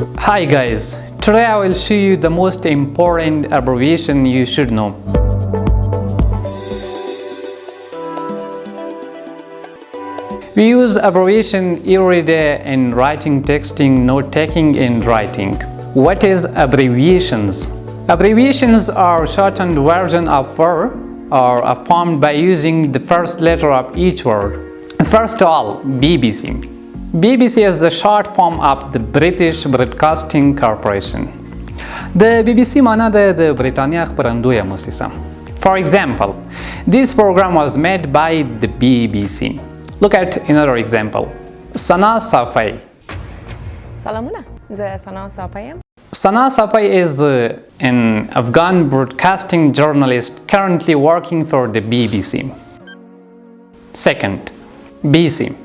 Hi guys, today I will show you the most important abbreviation you should know. We use abbreviation every day in writing, texting, note-taking, and writing. What is abbreviations? Abbreviations are shortened version of word or are formed by using the first letter of each word. First of all, BBC. BBC is the short form of the British Broadcasting Corporation. The BBC معنا د بريطانیا خبرندویه مؤسسه. For example, this program was made by the BBC. Look at another example. Sana Safai. سلامونه زه سنا صافی ام. Sana Safai is an Afghan broadcasting journalist currently working for the BBC. Second, BC.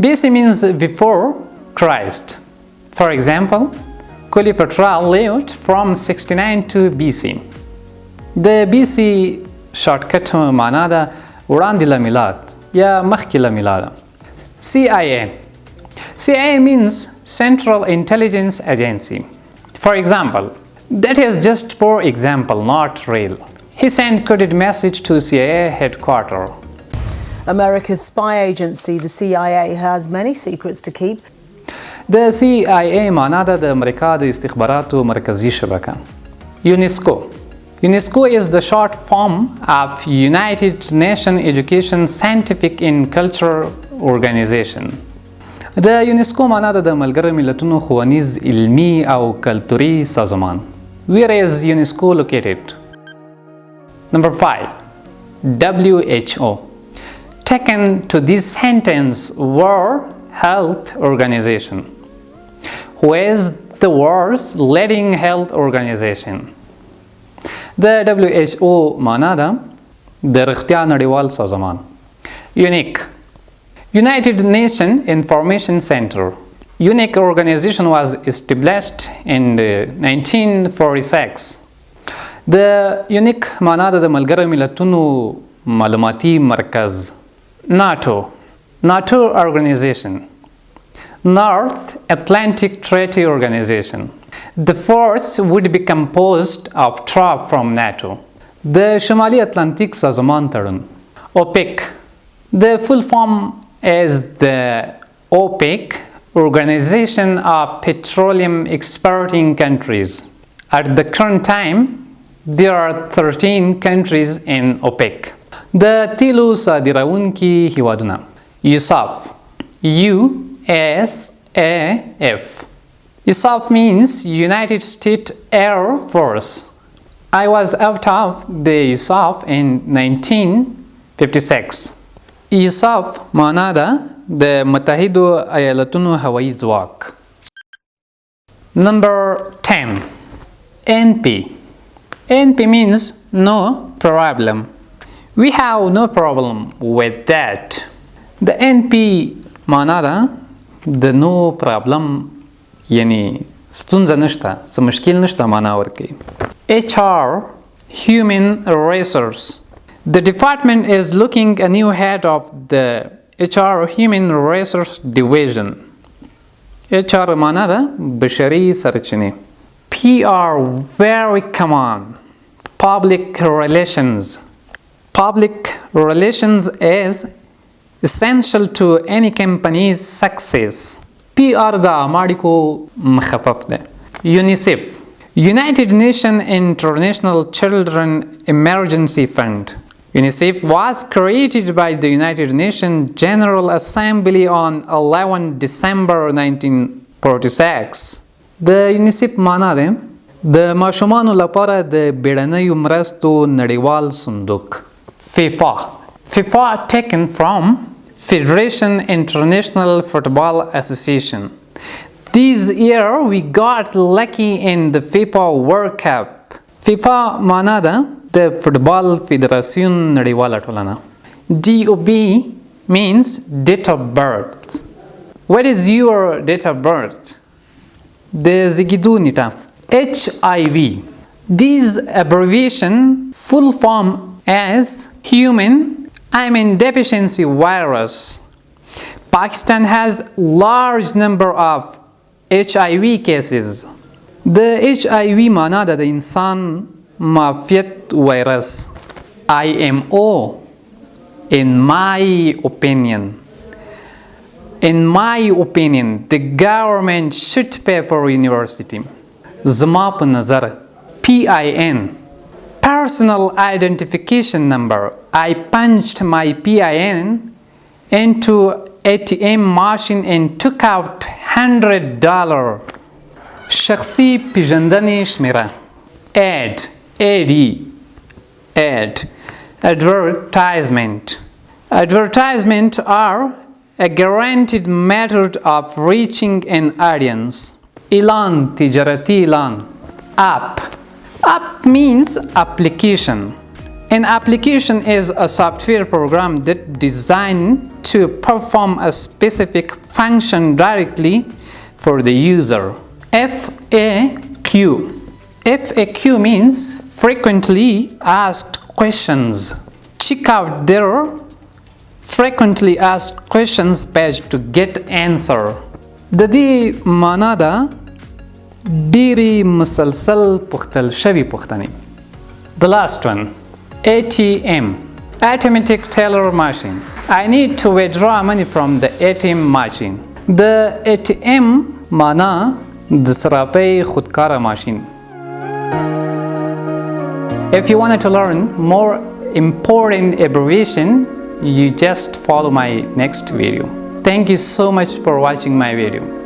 BC means before Christ. For example, Cleopatra lived from 69 to BC. The BC shortcut معنا ده وړاندې له میلاد یا مخکې له میلاده. CIA. CIA means Central Intelligence Agency. For example, that is just for example, not real. He sent coded message to CIA headquarters. America's spy agency, the CIA, has many secrets to keep. The CIA معنا ده د امریکا د استخباراتو مرکزی شبکه. UNESCO. UNESCO is the short form of United Nations Education, Scientific and Cultural Organization. د یونسکو معنا ده د ملګرو ملتونو ښوونیز علمي او کلتوري سازمان. Where is UNESCO located? Number 5. WHO. Taken to this sentence, World Health Organization. Who is the world's leading health organization? The WHO معنا ده د رغتیا نړیوال سازمان. Unique. United Nations Information Center. Unique organization was established in 1946. The unique معنا ده د ملګرو ملتونو معلوماتي مرکز. NATO organization. North Atlantic Treaty Organization. The force would be composed of troops from NATO. The شمالي اتلانتیک سازمان تړون. OPEC. The full form is the OPEC, Organization of Petroleum Exporting Countries. At the current time, there are 13 countries in OPEC. د تیلو صادروونکي هیوادونه. USAF. USAF. USAF means United States Air Force. I was out of the USAF in 1956. USAF معنا ده د متحدو ایالتونو هوایي ځواک. Number 10. NP. NP means no problem. We have no problem with that. The NP معنا ده د no problem یعنی ستونزه نشته څه مشکل نشته معنا ورکوي. HR Human Resource. The department is looking a new head of the HR Human Resource Division. HR معنا ده بشري سرچینې. PR very common. Public Relations. Public relations is essential to any company's success. PR د اماړیکو مخفف ده. UNICEF. United Nations International Children Emergency Fund. UNICEF was created by the United Nations General Assembly on 11 December 1946. د UNICEF معنا ده د ماشومانو لپاره د بیړنیو مرستو نړیوال صندوق. FIFA. FIFA taken from Federation International Football Association. This year we got lucky in the FIFA World Cup. FIFA معنا ده د فوتبال فدراسیون نړیواله ټولنه. DOB means date of birth. What is your date of birth? د زیږیدو نیټه. HIV. This abbreviation full form as human immunodeficiency virus. Pakistan has large number of HIV cases. The HIV माना ده इंसान माफियत virus. IMO. In my opinion, the government should pay for university. Zama pa nazar. PIN. Personal identification number. I punched my PIN into ATM machine and took out $100. Shakhsi pijandani shmira. Ad. Advertisement. Advertisements are a guaranteed method of reaching an audience. Ilan, tijarati ilan. App. App means application. An application is a software program that designed to perform a specific function directly for the user. FAQ. FAQ means frequently asked questions. Check out their frequently asked questions page to get answer. Dadi manada diri musalsal pukhtal shavi pukhtani. The last one, ATM, automatic teller machine. I need to withdraw money from the ATM machine. The ATM mana the sarapai khudkara machine. If you wanted to learn more important abbreviation, you just follow my next video. Thank you so much for watching my video.